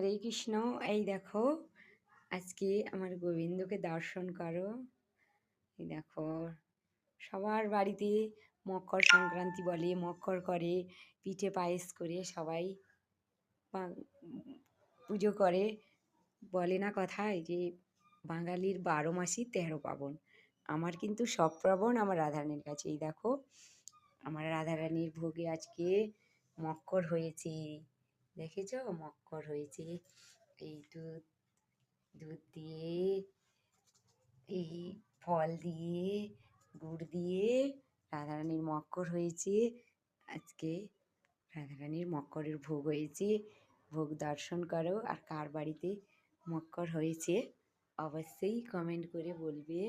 হরে কৃষ্ণ। এই দেখো, আজকে আমার গোবিন্দকে দর্শন করো। এই দেখো, সবার বাড়িতে মকর সংক্রান্তি বলে, মকর করে, পিঠে পায়েস করে সবাই পুজো করে। বলে না কথায় যে বাঙালির 12 মাসই 13 পার্বণ। আমার কিন্তু সব পার্বণ আমার রাধারানীর কাছে। এই দেখো, আমার রাধারানীর ভোগে আজকে মক্কর হয়েছে। দেখেছ, মক্কর হয়েছে। এই দুধ দুধ দিয়ে, এই ফল দিয়ে, গুড় দিয়ে রাধারানীর মক্কর হয়েছে। আজকে রাধারানীর মক্করের ভোগ হয়েছে। ভোগ দর্শন করো। আর কার বাড়িতে মক্কর হয়েছে অবশ্যই কমেন্ট করে বলবে।